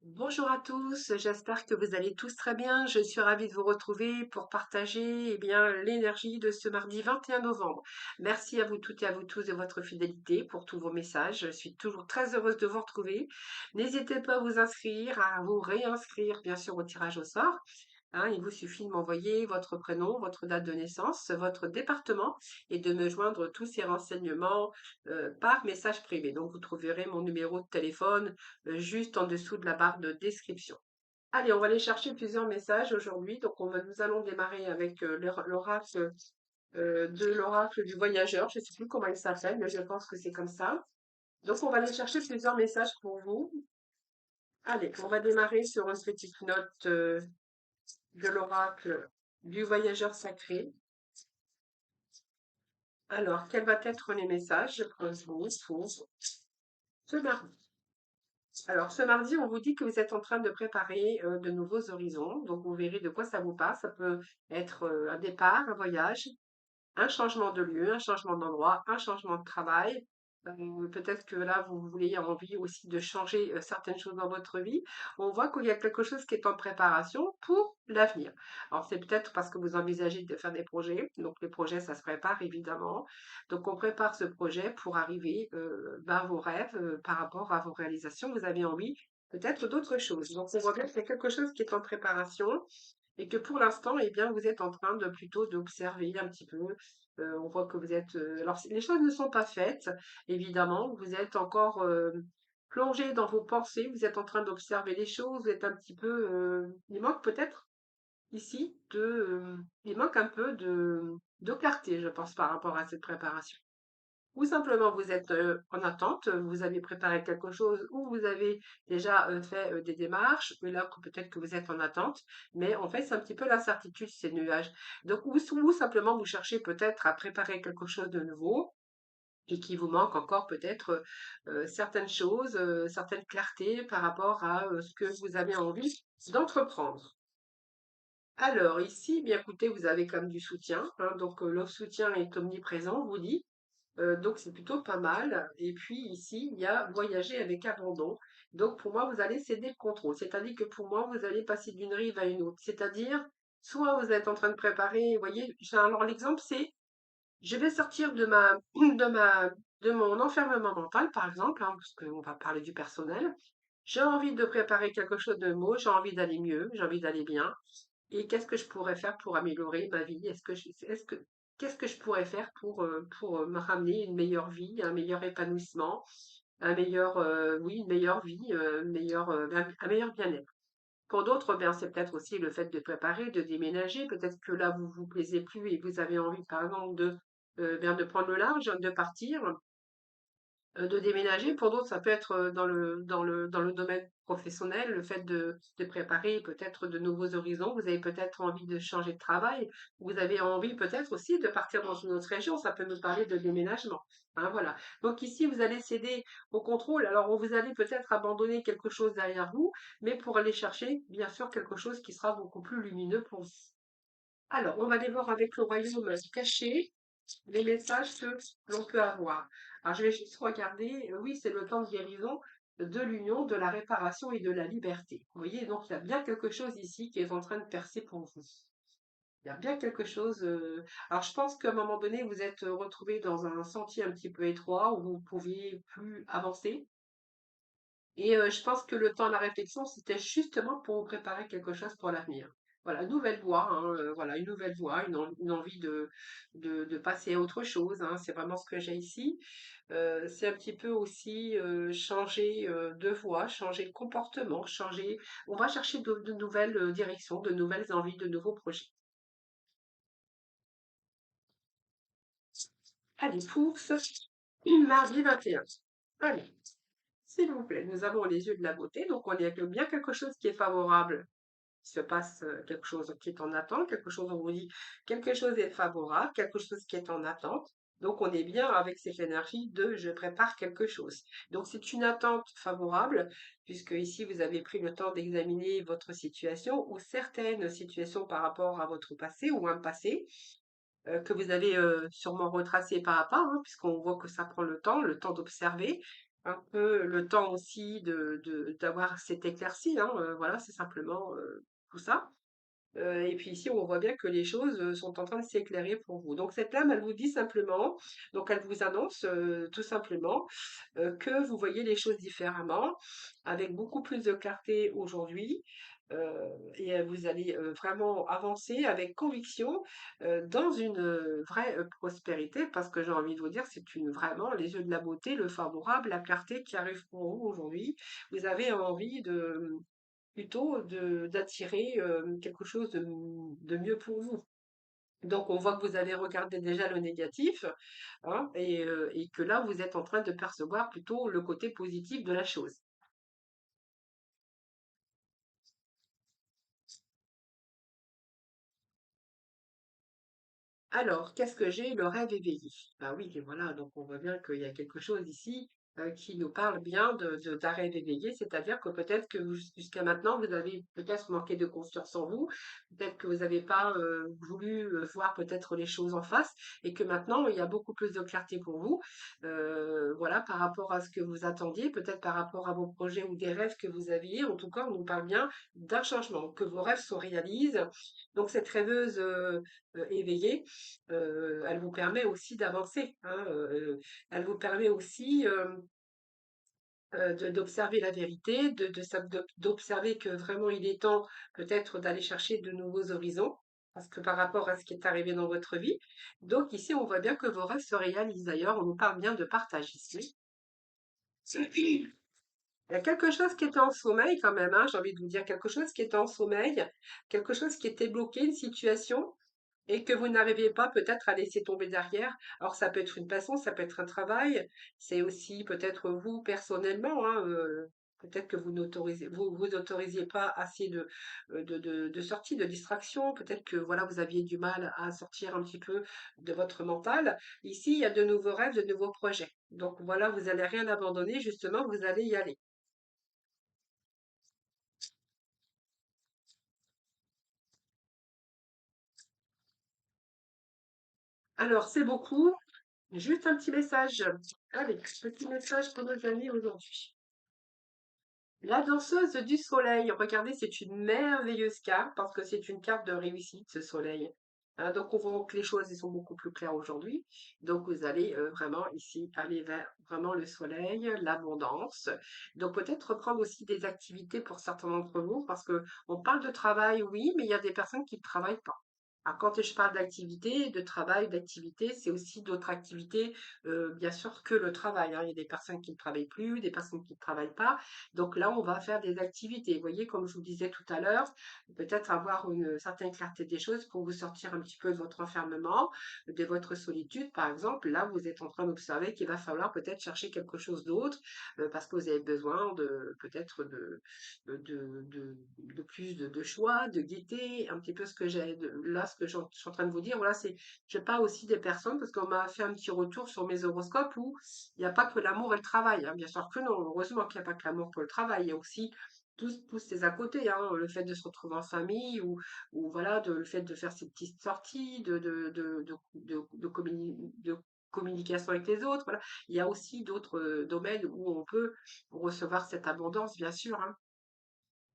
Bonjour à tous, j'espère que vous allez tous très bien. Je suis ravie de vous retrouver pour partager l'énergie de ce mardi 21 novembre. Merci à vous toutes et à vous tous de votre fidélité pour tous vos messages. Je suis toujours très heureuse de vous retrouver. N'hésitez pas à vous inscrire, à vous réinscrire bien sûr au tirage au sort. Hein, il vous suffit de m'envoyer votre prénom, votre date de naissance, votre département et de me joindre tous ces renseignements par message privé. Donc, vous trouverez mon numéro de téléphone juste en dessous de la barre de description. Allez, on va aller chercher plusieurs messages aujourd'hui. Donc, nous allons démarrer avec l'oracle du voyageur. Je ne sais plus comment il s'appelle, mais je pense que c'est comme ça. Donc, on va aller chercher plusieurs messages pour vous. Allez, on va démarrer sur une petite note de l'oracle du voyageur sacré. Alors, quels vont être les messages pour ce mardi? Alors, ce mardi, on vous dit que vous êtes en train de préparer de nouveaux horizons. Donc, vous verrez de quoi ça vous parle. Ça peut être un départ, un voyage, un changement de lieu, un changement d'endroit, un changement de travail. Peut-être que là, vous voulez envie aussi de changer certaines choses dans votre vie. On voit qu'il y a quelque chose qui est en préparation pour l'avenir. Alors, c'est peut-être parce que vous envisagez de faire des projets. Donc, les projets, ça se prépare évidemment. Donc, on prépare ce projet pour arriver à vos rêves par rapport à vos réalisations. Vous avez envie peut-être d'autres choses. Donc, on voit bien qu'il y a quelque chose qui est en préparation et que pour l'instant, eh bien, vous êtes en train de plutôt d'observer un petit peu. On voit que vous êtes. Alors, les choses ne sont pas faites, évidemment. Vous êtes encore plongé dans vos pensées. Vous êtes en train d'observer les choses. Vous êtes un petit peu. Il manque peut-être ici il manque un peu de clarté, je pense, par rapport à cette préparation. Ou simplement vous êtes en attente, vous avez préparé quelque chose ou vous avez déjà fait des démarches, mais là peut-être que vous êtes en attente, mais en fait c'est un petit peu l'incertitude, ces nuages. Donc ou simplement vous cherchez peut-être à préparer quelque chose de nouveau et qui vous manque encore peut-être certaines choses, certaines clartés par rapport à ce que vous avez envie d'entreprendre. Alors ici, bien écoutez, vous avez comme du soutien, hein, donc le soutien est omniprésent, on vous dit. Donc c'est plutôt pas mal. Et puis ici, il y a voyager avec abandon. Donc pour moi, vous allez céder le contrôle. C'est-à-dire que pour moi, vous allez passer d'une rive à une autre. C'est-à-dire, soit vous êtes en train de préparer, vous voyez, alors l'exemple c'est, je vais sortir de ma, de mon enfermement mental, par exemple, hein, parce qu'on va parler du personnel. J'ai envie de préparer quelque chose de beau, j'ai envie d'aller mieux, j'ai envie d'aller bien. Et qu'est-ce que je pourrais faire pour améliorer ma vie? Qu'est-ce que je pourrais faire pour me ramener une meilleure vie, un meilleur épanouissement, oui, une meilleure vie, un meilleur bien-être. Pour d'autres, bien, c'est peut-être aussi le fait de préparer, de déménager. Peut-être que là, vous vous plaisez plus et vous avez envie, par exemple, de prendre le large, de partir de déménager. Pour d'autres, ça peut être dans le domaine professionnel, le fait de préparer peut-être de nouveaux horizons. Vous avez peut-être envie de changer de travail. Vous avez envie peut-être aussi de partir dans une autre région. Ça peut nous parler de déménagement. Hein, voilà. Donc ici, vous allez céder au contrôle. Alors, vous allez peut-être abandonner quelque chose derrière vous, mais pour aller chercher, bien sûr, quelque chose qui sera beaucoup plus lumineux pour vous. Alors, on va aller voir avec le royaume caché les messages que l'on peut avoir. Alors, je vais juste regarder. Oui, c'est le temps de guérison, de l'union, de la réparation et de la liberté. Vous voyez, donc il y a bien quelque chose ici qui est en train de percer pour vous. Il y a bien quelque chose. Alors, je pense qu'à un moment donné, vous êtes retrouvé dans un sentier un petit peu étroit où vous ne pouviez plus avancer. Et je pense que le temps de la réflexion, c'était justement pour vous préparer quelque chose pour l'avenir. Voilà, nouvelle voie, hein, voilà, une nouvelle voie, une envie de passer à autre chose, hein, c'est vraiment ce que j'ai ici. C'est un petit peu aussi changer de voie, changer de comportement, changer. On va chercher de nouvelles directions, de nouvelles envies, de nouveaux projets. Allez, pour ce mardi 21. Allez, s'il vous plaît, nous avons les yeux de la beauté, donc on est bien quelque chose qui est favorable se passe quelque chose qui est en attente, quelque chose, on vous dit, quelque chose est favorable, quelque chose qui est en attente. Donc, on est bien avec cette énergie de je prépare quelque chose. Donc, c'est une attente favorable, puisque ici, vous avez pris le temps d'examiner votre situation ou certaines situations par rapport à votre passé ou un passé que vous avez sûrement retracé pas à pas, hein, puisqu'on voit que ça prend le temps d'observer. un peu le temps aussi d'avoir cette éclaircie, hein, voilà, c'est simplement tout ça. Et puis ici, on voit bien que les choses sont en train de s'éclairer pour vous. Donc cette lame, elle vous dit simplement, donc elle vous annonce tout simplement que vous voyez les choses différemment, avec beaucoup plus de clarté aujourd'hui. Et vous allez vraiment avancer avec conviction dans une vraie prospérité, parce que j'ai envie de vous dire, c'est une vraiment les yeux de la beauté, le favorable, la clarté qui arrive pour vous aujourd'hui. Vous avez envie de plutôt d'attirer quelque chose de mieux pour vous. Donc, on voit que vous avez regardé déjà le négatif, hein, et que là, vous êtes en train de percevoir plutôt le côté positif de la chose. Alors, qu'est-ce que j'ai? Le rêve éveillé. Bah oui, et voilà, donc on voit bien qu'il y a quelque chose ici qui nous parle bien d'un rêve éveillé, c'est-à-dire que peut-être que jusqu'à maintenant, vous avez peut-être manqué de confiance en vous, peut-être que vous n'avez pas voulu voir peut-être les choses en face, et que maintenant, il y a beaucoup plus de clarté pour vous, voilà, par rapport à ce que vous attendiez, peut-être par rapport à vos projets ou des rêves que vous aviez. En tout cas, on nous parle bien d'un changement, que vos rêves se réalisent. Donc, cette rêveuse éveillée, elle vous permet aussi d'avancer, hein, elle vous permet aussi d'observer la vérité, d'observer que vraiment il est temps peut-être d'aller chercher de nouveaux horizons, parce que par rapport à ce qui est arrivé dans votre vie. Donc ici, on voit bien que vos rêves se réalisent. D'ailleurs, on nous parle bien de partage ici. Il y a quelque chose qui était en sommeil quand même, hein, j'ai envie de vous dire quelque chose qui était en sommeil, quelque chose qui était bloqué, une situation, et que vous n'arriviez pas peut-être à laisser tomber derrière. Alors ça peut être une passion, ça peut être un travail, c'est aussi peut-être vous personnellement, hein, peut-être que vous autorisiez pas assez de sorties, de distractions, peut-être que voilà, vous aviez du mal à sortir un petit peu de votre mental. Ici, il y a de nouveaux rêves, de nouveaux projets. Donc voilà, vous allez rien abandonner, justement, vous allez y aller. Alors, c'est beaucoup. Juste un petit message. Allez, petit message pour nos amis aujourd'hui. La danseuse du soleil, regardez, c'est une merveilleuse carte parce que c'est une carte de réussite, ce soleil. Hein, donc, on voit que les choses elles sont beaucoup plus claires aujourd'hui. Donc, vous allez vraiment ici aller vers vraiment le soleil, l'abondance. Donc, peut-être reprendre aussi des activités pour certains d'entre vous parce que on parle de travail, oui, mais il y a des personnes qui ne travaillent pas. Alors, quand je parle d'activité, de travail, d'activité, c'est aussi d'autres activités, bien sûr, que le travail, hein. Il y a des personnes qui ne travaillent plus, des personnes qui ne travaillent pas. Donc là, on va faire des activités. Vous voyez, comme je vous disais tout à l'heure, peut-être avoir une certaine clarté des choses pour vous sortir un petit peu de votre enfermement, de votre solitude, par exemple. Là, vous êtes en train d'observer qu'il va falloir peut-être chercher quelque chose d'autre, parce que vous avez besoin de peut-être de plus de choix, de gaieté, un petit peu ce que là, ce que je suis en train de vous dire. Voilà, je parle aussi des personnes parce qu'on m'a fait un petit retour sur mes horoscopes où il n'y a pas que l'amour et le travail, hein. Bien sûr que non, heureusement qu'il n'y a pas que l'amour pour le travail, il y a aussi tous ces à côté, hein, le fait de se retrouver en famille ou voilà, le fait de faire ces petites sorties, de communication avec les autres. Voilà. Il y a aussi d'autres domaines où on peut recevoir cette abondance, bien sûr, hein.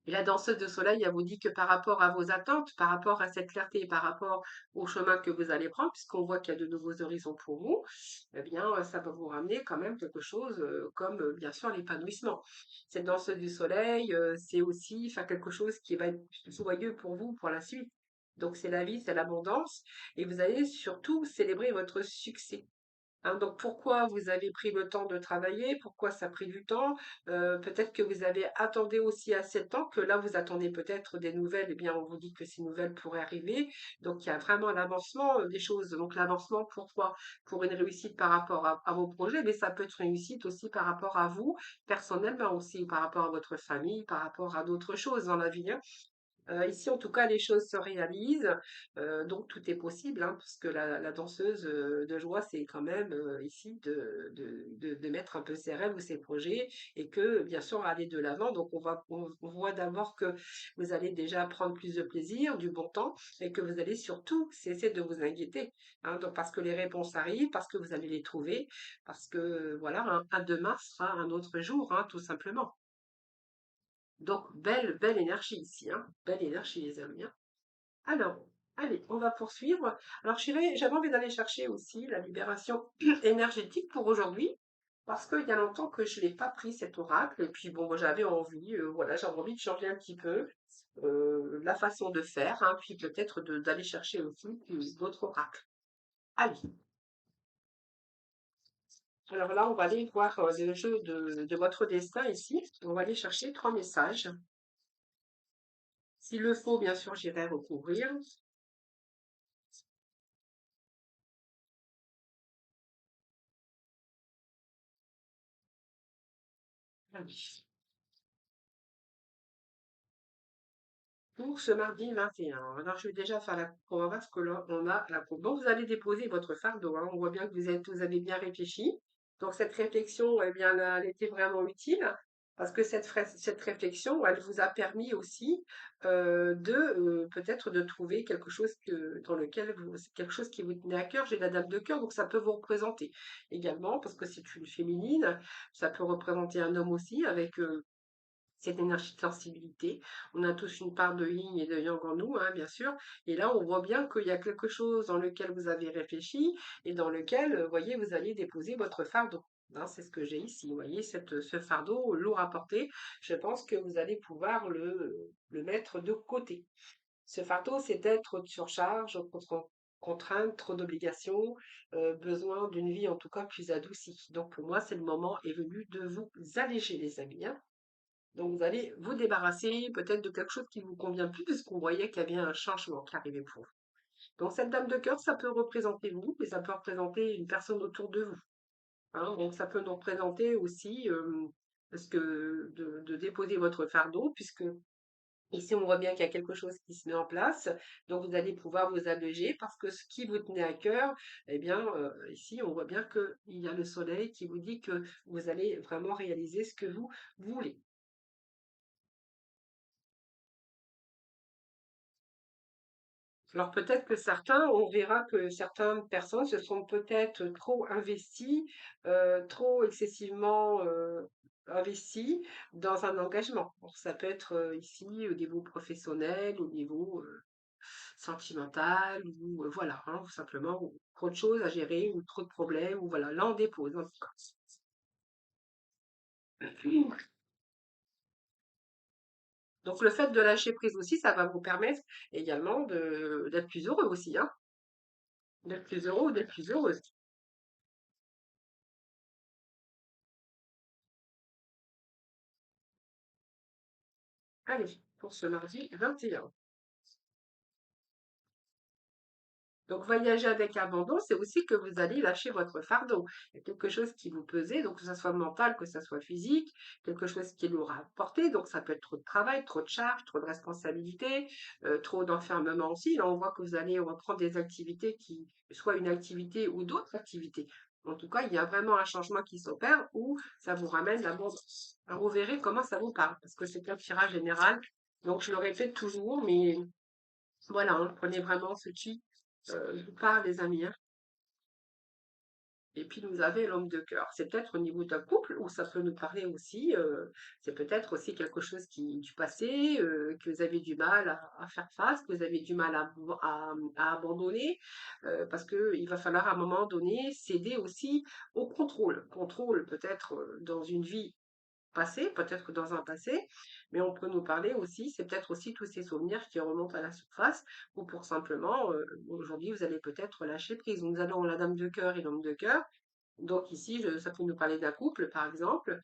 Et la danseuse de soleil, elle vous dit que par rapport à vos attentes, par rapport à cette clarté, par rapport au chemin que vous allez prendre, puisqu'on voit qu'il y a de nouveaux horizons pour vous, eh bien, ça va vous ramener quand même quelque chose comme, bien sûr, l'épanouissement. Cette danseuse du soleil, c'est aussi faire quelque chose qui va être joyeux pour vous pour la suite. Donc, c'est la vie, c'est l'abondance, et vous allez surtout célébrer votre succès. Hein, donc pourquoi vous avez pris le temps de travailler? Pourquoi ça a pris du temps? Peut-être que vous avez attendu aussi assez de temps, que là vous attendez peut-être des nouvelles, eh bien on vous dit que ces nouvelles pourraient arriver. Donc il y a vraiment l'avancement des choses. Donc l'avancement pourquoi? Pour une réussite par rapport à vos projets, mais ça peut être une réussite aussi par rapport à vous, personnellement aussi, par rapport à votre famille, par rapport à d'autres choses dans la vie, hein. Ici, en tout cas, les choses se réalisent, donc tout est possible, hein, parce que la danseuse de joie, c'est quand même ici de mettre un peu ses rêves ou ses projets et que, bien sûr, aller de l'avant. Donc, on voit d'abord que vous allez déjà prendre plus de plaisir, du bon temps, et que vous allez surtout cesser de vous inquiéter, hein, donc parce que les réponses arrivent, parce que vous allez les trouver, parce que, voilà, un demain sera un autre jour, hein, tout simplement. Donc, belle énergie ici, hein. Belle énergie, les amis, hein. Alors, allez, on va poursuivre. Alors, j'avais envie d'aller chercher aussi la libération énergétique pour aujourd'hui, parce qu'il y a longtemps que je ne l'ai pas pris cet oracle. Et puis, bon, moi, j'avais envie, voilà, j'avais envie de changer un petit peu la façon de faire, hein, puis peut-être d'aller chercher aussi d'autres oracles. Allez, alors là, on va aller voir le jeu de votre destin ici. On va aller chercher 3 messages. S'il le faut, bien sûr, j'irai recouvrir. Allez. Pour ce mardi 21. Alors, je vais déjà faire la coupe. On va voir ce que là, on a la coupe. Bon, vous allez déposer votre fardeau, hein. On voit bien que vous avez bien réfléchi. Donc, cette réflexion, eh bien, elle était vraiment utile parce que cette réflexion, elle vous a permis aussi peut-être de trouver quelque chose quelque chose qui vous tenait à cœur. J'ai la dame de cœur, donc ça peut vous représenter également parce que c'est une féminine. Ça peut représenter un homme aussi avec cette énergie de sensibilité. On a tous une part de yin et de yang en nous, hein, bien sûr. Et là, on voit bien qu'il y a quelque chose dans lequel vous avez réfléchi et dans lequel, vous voyez, vous allez déposer votre fardeau. Hein, c'est ce que j'ai ici. Vous voyez, ce fardeau lourd à porter, je pense que vous allez pouvoir le mettre de côté. Ce fardeau, c'est être de surcharge, contrainte, trop d'obligations, besoin d'une vie en tout cas plus adoucie. Donc pour moi, c'est le moment est venu de vous alléger, les amis, hein. Donc, vous allez vous débarrasser peut-être de quelque chose qui ne vous convient plus, puisqu'on voyait qu'il y avait un changement qui arrivait pour vous. Donc, cette dame de cœur, ça peut représenter vous, mais ça peut représenter une personne autour de vous, hein. Donc, ça peut nous représenter aussi parce que de déposer votre fardeau, puisque ici, on voit bien qu'il y a quelque chose qui se met en place. Donc, vous allez pouvoir vous alléger parce que ce qui vous tenait à cœur, eh bien, ici, on voit bien qu'il y a le soleil qui vous dit que vous allez vraiment réaliser ce que vous voulez. Alors peut-être que certains, on verra que certaines personnes se sont peut-être trop investies, trop excessivement investies dans un engagement. Alors, ça peut être ici au niveau professionnel, au niveau sentimental, ou voilà, hein, tout simplement, ou trop de choses à gérer, ou trop de problèmes, ou voilà, là on dépose en tout cas. Donc le fait de lâcher prise aussi, ça va vous permettre également d'être plus heureux aussi, hein, d'être plus heureux ou d'être plus heureuse. Allez, pour ce mardi 21. Donc, voyager avec abandon, c'est aussi que vous allez lâcher votre fardeau. Il y a quelque chose qui vous pesait, donc que ce soit mental, que ce soit physique, quelque chose qui l'aura porté. Donc, ça peut être trop de travail, trop de charges, trop de responsabilités, trop d'enfermement aussi. Là, on voit que vous allez reprendre des activités soit une activité ou d'autres activités. En tout cas, il y a vraiment un changement qui s'opère où ça vous ramène l'abondance. Alors, vous verrez comment ça vous parle, parce que c'est un tirage général. Donc, je le répète toujours, mais voilà, hein, prenez vraiment ce qui vous parle, les amis, hein. Et puis, vous avez l'homme de cœur. C'est peut-être au niveau d'un couple où ça peut nous parler aussi. C'est peut-être aussi quelque chose du passé, que vous avez du mal à faire face, que vous avez du mal à abandonner, parce qu'il va falloir à un moment donné céder aussi au contrôle. Contrôle peut-être dans une vie passé, peut-être dans un passé, mais on peut nous parler aussi, c'est peut-être aussi tous ces souvenirs qui remontent à la surface, ou pour simplement, aujourd'hui, vous allez peut-être lâcher prise. Nous allons la dame de cœur et l'homme de cœur. Donc ici, ça peut nous parler d'un couple, par exemple,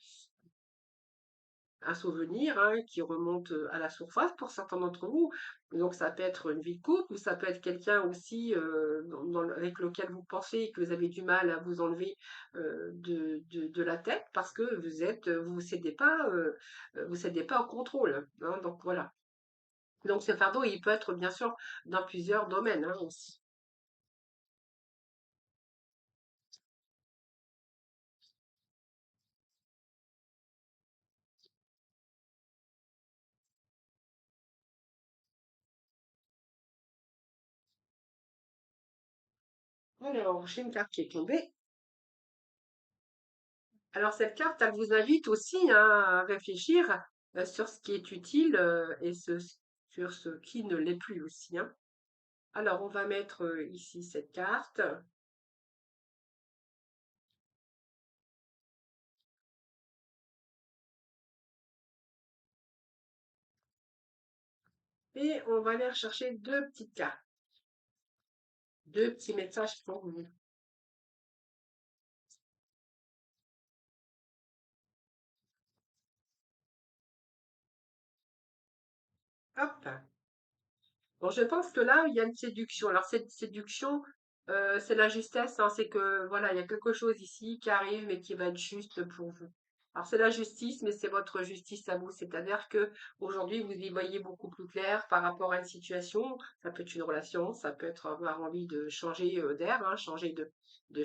un souvenir hein, qui remonte à la surface pour certains d'entre vous. Donc ça peut être une vie de couple, ou ça peut être quelqu'un aussi avec lequel vous pensez et que vous avez du mal à vous enlever de la tête parce que vous cédez pas au contrôle, hein. Donc voilà. Donc ce fardeau, il peut être bien sûr dans plusieurs domaines hein, aussi. Alors, j'ai une carte qui est tombée. Alors cette carte, elle vous invite aussi hein, à réfléchir sur ce qui est utile sur ce qui ne l'est plus aussi. Hein. Alors on va mettre ici cette carte et on va aller rechercher deux petites cartes, deux petits messages pour vous. Hop. Bon, je pense que là, il y a une séduction. Alors, cette séduction, c'est la justesse, hein, c'est que voilà, il y a quelque chose ici qui arrive, mais qui va être juste pour vous. Alors, c'est la justice, mais c'est votre justice à vous. C'est-à-dire que aujourd'hui, vous y voyez beaucoup plus clair par rapport à une situation. Ça peut être une relation, ça peut être avoir envie de changer d'air, hein, changer de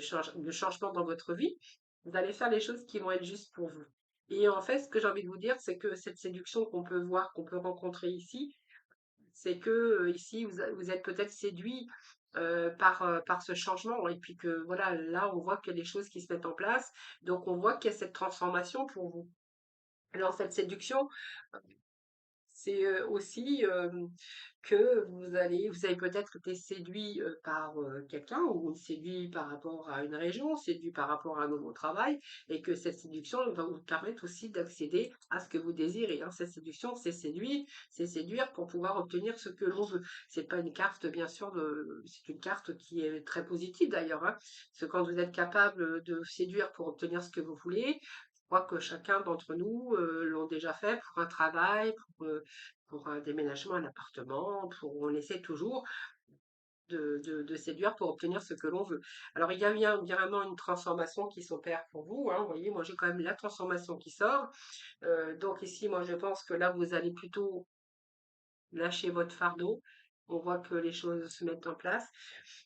changement dans votre vie. Vous allez faire les choses qui vont être justes pour vous. Et en fait, ce que j'ai envie de vous dire, c'est que cette séduction qu'on peut voir, qu'on peut rencontrer ici, c'est que ici, vous êtes peut-être séduit par ce changement. Et puis que voilà, là, on voit qu'il y a des choses qui se mettent en place. Donc, on voit qu'il y a cette transformation pour vous. Dans cette séduction, c'est aussi que vous avez peut-être été séduit par quelqu'un ou séduit par rapport à une région, séduit par rapport à un nouveau travail, et que cette séduction va vous permettre aussi d'accéder à ce que vous désirez. Hein. Cette séduction, c'est séduire pour pouvoir obtenir ce que l'on veut. C'est pas une carte, bien sûr, c'est une carte qui est très positive d'ailleurs. Hein. Parce que quand vous êtes capable de séduire pour obtenir ce que vous voulez, je crois que chacun d'entre nous l'ont déjà fait pour un travail, pour un déménagement, un appartement, on essaie toujours de séduire pour obtenir ce que l'on veut. Alors, il y a bien vraiment une transformation qui s'opère pour vous. Hein. Vous voyez, moi, j'ai quand même la transformation qui sort. Donc ici, moi, je pense que là, vous allez plutôt lâcher votre fardeau. On voit que les choses se mettent en place.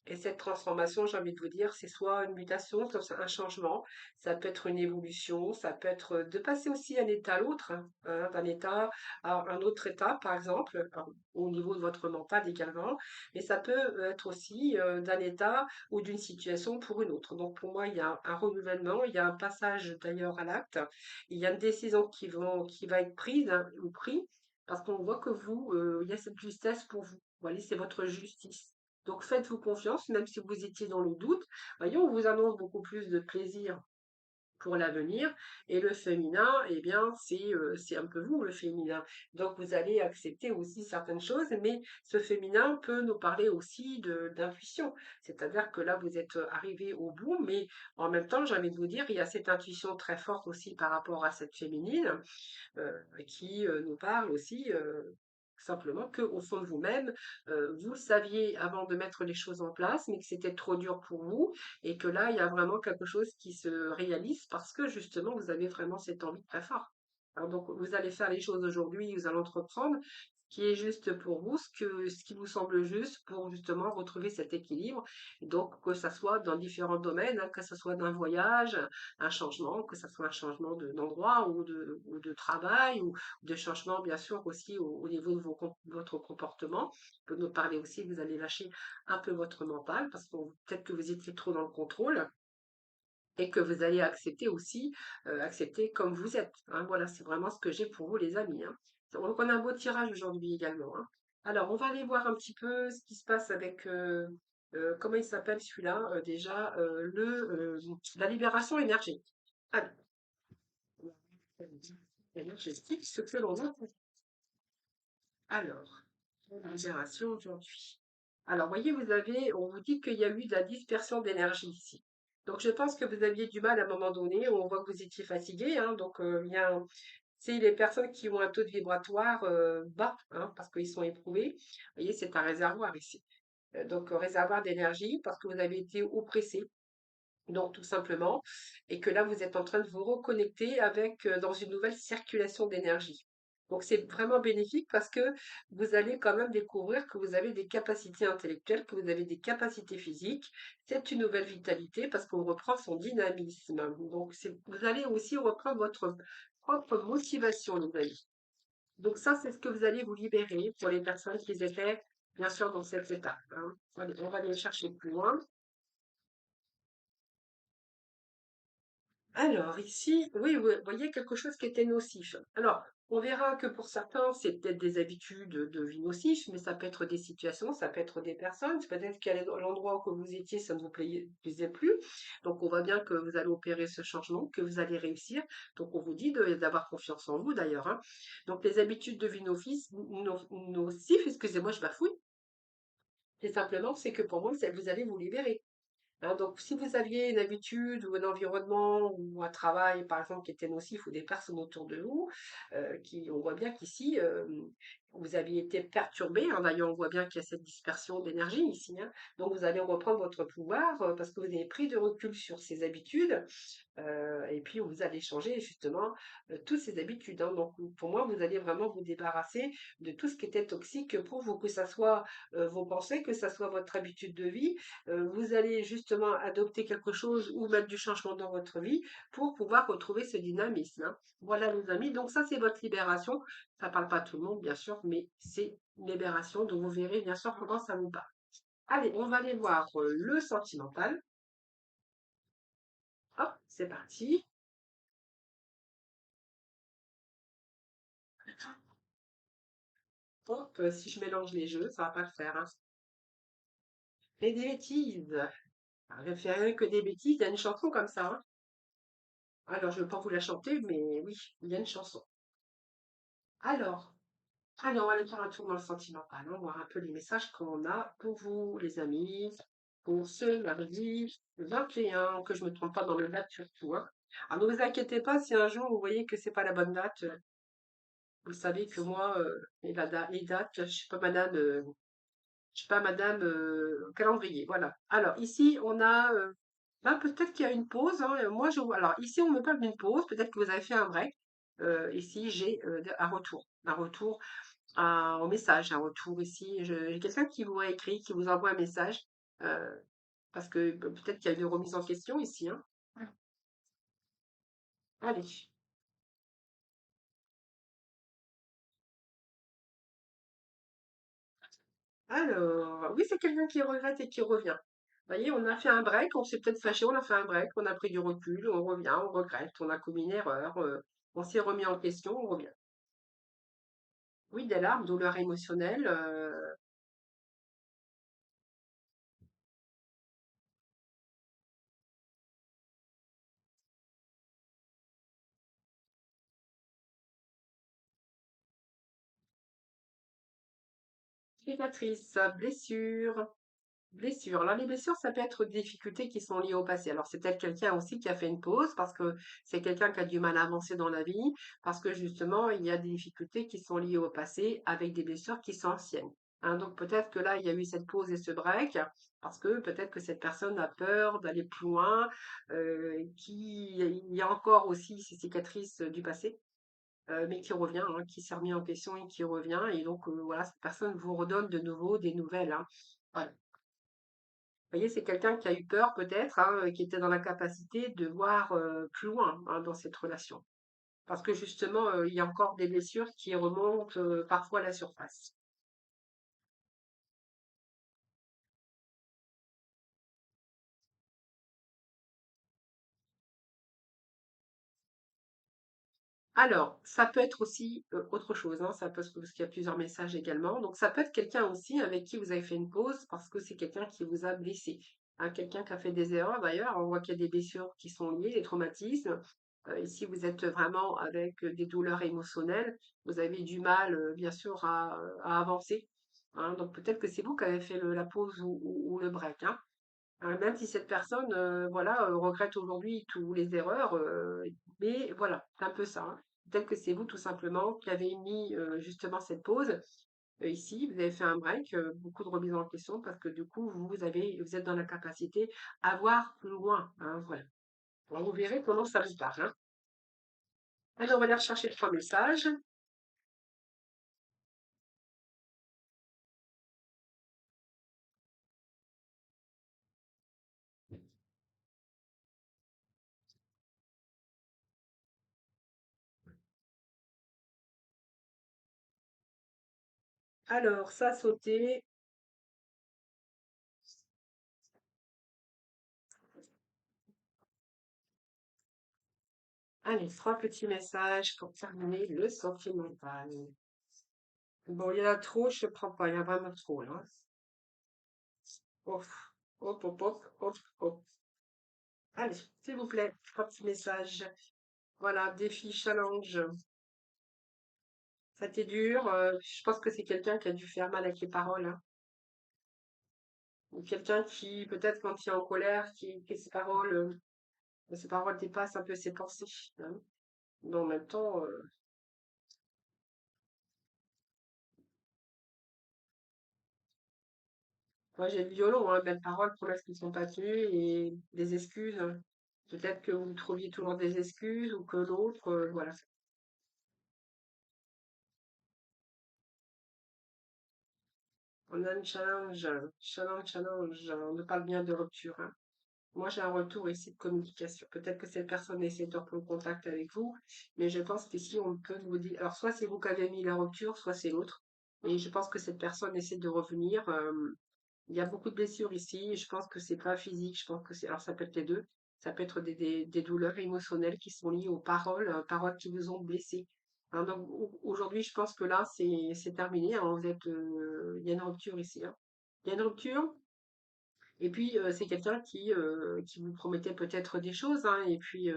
Et cette transformation, j'ai envie de vous dire, c'est soit une mutation, soit un changement. Ça peut être une évolution, ça peut être de passer aussi d'un état à l'autre, hein, d'un état à un autre état, par exemple, au niveau de votre mental également. Mais ça peut être aussi d'un état ou d'une situation pour une autre. Donc pour moi, il y a un renouvellement, il y a un passage d'ailleurs à l'acte, il y a une décision qui va être prise hein, ou prise parce qu'on voit que vous, il y a cette justesse pour vous. Voilà, c'est votre justice. Donc faites-vous confiance, même si vous étiez dans le doute. Voyez, on vous annonce beaucoup plus de plaisir pour l'avenir. Et le féminin, eh bien, c'est un peu vous, le féminin. Donc vous allez accepter aussi certaines choses, mais ce féminin peut nous parler aussi d'intuition. C'est-à-dire que là, vous êtes arrivé au bout, mais en même temps, j'ai envie de vous dire, il y a cette intuition très forte aussi par rapport à cette féminine qui nous parle aussi simplement qu'au fond de vous-même, vous le saviez avant de mettre les choses en place, mais que c'était trop dur pour vous, et que là, il y a vraiment quelque chose qui se réalise parce que justement, vous avez vraiment cette envie très forte. Alors donc, vous allez faire les choses aujourd'hui, vous allez entreprendre ce qui est juste pour vous, ce qui vous semble juste pour justement retrouver cet équilibre. Et donc, que ça soit dans différents domaines, hein, que ce soit d'un voyage, un changement, que ce soit un changement d'endroit ou de travail, ou de changement bien sûr aussi au niveau de votre comportement. On peut nous parler aussi, vous allez lâcher un peu votre mental parce que peut-être que vous étiez trop dans le contrôle et que vous allez accepter aussi, accepter comme vous êtes. Hein. Voilà, c'est vraiment ce que j'ai pour vous les amis. Hein. Donc on a un beau tirage aujourd'hui également. Hein. Alors on va aller voir un petit peu ce qui se passe avec comment il s'appelle celui-là déjà la libération énergétique. Alors, énergétique, ce que l'on a. Alors, la libération aujourd'hui. Alors, voyez, on vous dit qu'il y a eu de la dispersion d'énergie ici. Donc, je pense que vous aviez du mal à un moment donné. On voit que vous étiez fatigué. Hein, donc, c'est les personnes qui ont un taux de vibratoire bas, hein, parce qu'ils sont éprouvés. Vous voyez, c'est un réservoir ici. Donc, réservoir d'énergie parce que vous avez été oppressé. Donc, tout simplement. Et que là, vous êtes en train de vous reconnecter avec, dans une nouvelle circulation d'énergie. Donc c'est vraiment bénéfique parce que vous allez quand même découvrir que vous avez des capacités intellectuelles, que vous avez des capacités physiques. C'est une nouvelle vitalité parce qu'on reprend son dynamisme. Donc vous allez aussi reprendre votre propre motivation, les amis. Donc ça, c'est ce que vous allez vous libérer pour les personnes qui étaient, bien sûr, dans cette étape, hein. Allez, on va aller chercher plus loin. Alors, ici, oui, vous voyez quelque chose qui était nocif. Alors, on verra que pour certains, c'est peut-être des habitudes de vie nocives, mais ça peut être des situations, ça peut être des personnes. Peut-être qu'à l'endroit où vous étiez, ça ne vous plaisait plus. Donc, on voit bien que vous allez opérer ce changement, que vous allez réussir. Donc, on vous dit d'avoir confiance en vous, d'ailleurs, hein. Donc, les habitudes de vie nocives, excusez-moi, je bafouille. C'est simplement, c'est que pour moi, vous allez vous libérer. Hein, donc, si vous aviez une habitude ou un environnement ou un travail, par exemple, qui était nocif ou des personnes autour de vous, on voit bien qu'ici, vous aviez été perturbé, hein. D'ailleurs, on voit bien qu'il y a cette dispersion d'énergie ici, hein. Donc, vous allez reprendre votre pouvoir parce que vous avez pris de recul sur ces habitudes et puis vous allez changer justement toutes ces habitudes, hein. Donc pour moi, vous allez vraiment vous débarrasser de tout ce qui était toxique pour vous, que ça soit vos pensées, que ça soit votre habitude de vie. Vous allez justement adopter quelque chose ou mettre du changement dans votre vie pour pouvoir retrouver ce dynamisme, hein. Voilà les amis, donc ça c'est votre libération. Ça ne parle pas à tout le monde bien sûr, mais c'est une libération, donc vous verrez bien sûr comment ça vous parle. Allez, on va aller voir le sentimental. Hop, c'est parti. Hop, si je mélange les jeux, ça va pas le faire, hein. Et des bêtises. Ah, je fais rien que des bêtises, il y a une chanson comme ça, hein. Alors, je ne vais pas vous la chanter, mais oui, il y a une chanson. Alors, allez, on va aller faire un tour dans le sentimental, hein, voir un peu les messages qu'on a pour vous, les amis, pour ce mardi 21, que je me trompe pas dans le date surtout, hein. Alors, ne vous inquiétez pas si un jour vous voyez que c'est pas la bonne date. Vous savez que moi, les dates, je suis pas madame calendrier, voilà. Alors ici, on a, ben, peut-être qu'il y a une pause, hein, moi je vois. Alors ici, on me parle d'une pause. Peut-être que vous avez fait un break. Ici, j'ai un retour au message, un retour ici. J'ai quelqu'un qui vous a écrit, qui vous envoie un message, euh, parce que peut-être qu'il y a une remise en question ici, hein. Allez. Alors, oui, c'est quelqu'un qui regrette et qui revient. Vous voyez, on a fait un break, on s'est peut-être fâché, on a fait un break, on a pris du recul, on revient, on regrette, on a commis une erreur, on s'est remis en question, on revient. Oui, des larmes, douleur émotionnelle, cicatrices, blessures. Blessures. Alors, les blessures, ça peut être des difficultés qui sont liées au passé. Alors, c'est peut-être quelqu'un aussi qui a fait une pause parce que c'est quelqu'un qui a du mal à avancer dans la vie, parce que justement, il y a des difficultés qui sont liées au passé avec des blessures qui sont anciennes. Hein, donc, peut-être que là, il y a eu cette pause et ce break parce que peut-être que cette personne a peur d'aller plus loin, il y a encore aussi ces cicatrices du passé. Mais qui revient, hein, qui s'est remis en question et qui revient. Et donc, voilà, cette personne vous redonne de nouveau des nouvelles, hein. Voilà. Vous voyez, c'est quelqu'un qui a eu peur peut-être, hein, qui était dans la capacité de voir plus loin, hein, dans cette relation. Parce que justement, il y a encore des blessures qui remontent parfois à la surface. Alors, ça peut être aussi autre chose, hein, ça peut, parce qu'il y a plusieurs messages également. Donc, ça peut être quelqu'un aussi avec qui vous avez fait une pause parce que c'est quelqu'un qui vous a blessé. Hein, quelqu'un qui a fait des erreurs d'ailleurs. On voit qu'il y a des blessures qui sont liées, des traumatismes. Ici, vous êtes vraiment avec des douleurs émotionnelles. Vous avez du mal, bien sûr, à avancer, hein. Donc, peut-être que c'est vous qui avez fait la pause ou le break, hein. Même si cette personne, voilà, regrette aujourd'hui toutes les erreurs, mais voilà, c'est un peu ça, hein. Peut-être que c'est vous tout simplement qui avez mis, justement cette pause, ici, vous avez fait un break, beaucoup de remise en question parce que du coup vous êtes dans la capacité à voir plus loin, hein, voilà. Alors vous verrez comment ça vous parle, hein. Alors on va aller rechercher 3 messages. Alors, ça a sauté. Allez, 3 petits messages pour terminer le sentimental. Bon, il y en a trop, je ne prends pas, il y en a vraiment trop là. Hop, hop, hop, hop, hop, hop. Allez, s'il vous plaît, 3 petits messages. Voilà, défi, challenge. Ça t'est dur. Je pense que c'est quelqu'un qui a dû faire mal avec les paroles, hein. Ou quelqu'un qui, peut-être quand il est en colère, qui ses paroles dépassent un peu ses pensées, hein. Mais en même temps, moi j'ai le violon, hein, belles paroles, promesses qui ne sont pas tenues et des excuses. Peut-être que vous trouviez toujours des excuses ou que l'autre, voilà. On a une challenge, challenge. On ne parle bien de rupture, hein. Moi, j'ai un retour ici de communication. Peut-être que cette personne essaie de reprendre contact avec vous, mais je pense qu'ici, on peut vous dire. Alors, soit c'est vous qui avez mis la rupture, soit c'est l'autre. Et je pense que cette personne essaie de revenir. Il y a beaucoup de blessures ici. Je pense que c'est pas physique. Je pense que c'est. Alors, ça peut être les deux. Ça peut être des douleurs émotionnelles qui sont liées aux paroles, paroles qui vous ont blessé. Hein, donc, aujourd'hui, je pense que là, c'est terminé, hein. Il y a une rupture ici, hein. Il y a une rupture. Et puis, c'est quelqu'un qui vous promettait peut-être des choses, hein, et puis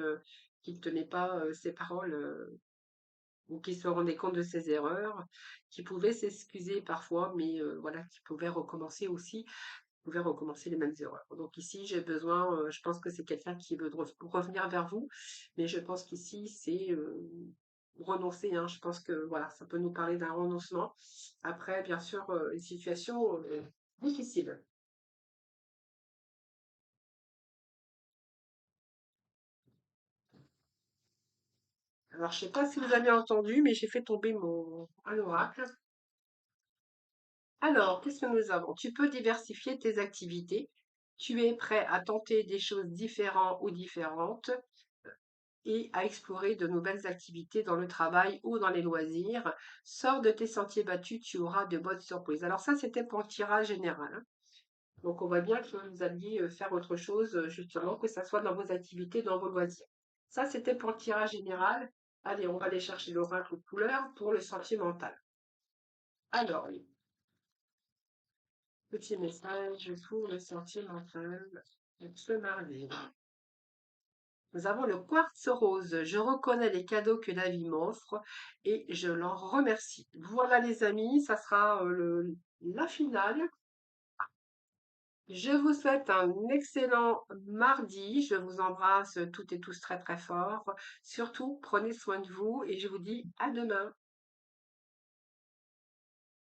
qui ne tenait pas ses paroles, ou qui se rendait compte de ses erreurs, qui pouvait s'excuser parfois, mais voilà, qui pouvait recommencer aussi, pouvait recommencer les mêmes erreurs. Donc ici, j'ai besoin, je pense que c'est quelqu'un qui veut revenir vers vous, mais je pense qu'ici, c'est renoncer, hein. Je pense que voilà, ça peut nous parler d'un renoncement. Après, bien sûr, une situation difficile. Alors, je sais pas si vous avez entendu, mais j'ai fait tomber un oracle. Alors, qu'est-ce que nous avons? Tu peux diversifier tes activités. Tu es prêt à tenter des choses différentes ou différentes et à explorer de nouvelles activités dans le travail ou dans les loisirs. Sors de tes sentiers battus, tu auras de bonnes surprises. Alors ça, c'était pour le tirage général, hein. Donc, on voit bien que vous alliez faire autre chose, justement, que ça soit dans vos activités, dans vos loisirs. Ça, c'était pour le tirage général. Allez, on va aller chercher l'oracle couleur pour le sentimental. Alors, oui, petit message pour le sentimental. Ce mardi. Nous avons le quartz rose. Je reconnais les cadeaux que la vie m'offre et je l'en remercie. Voilà les amis, ça sera la finale. Je vous souhaite un excellent mardi. Je vous embrasse toutes et tous très très fort. Surtout, prenez soin de vous et je vous dis à demain.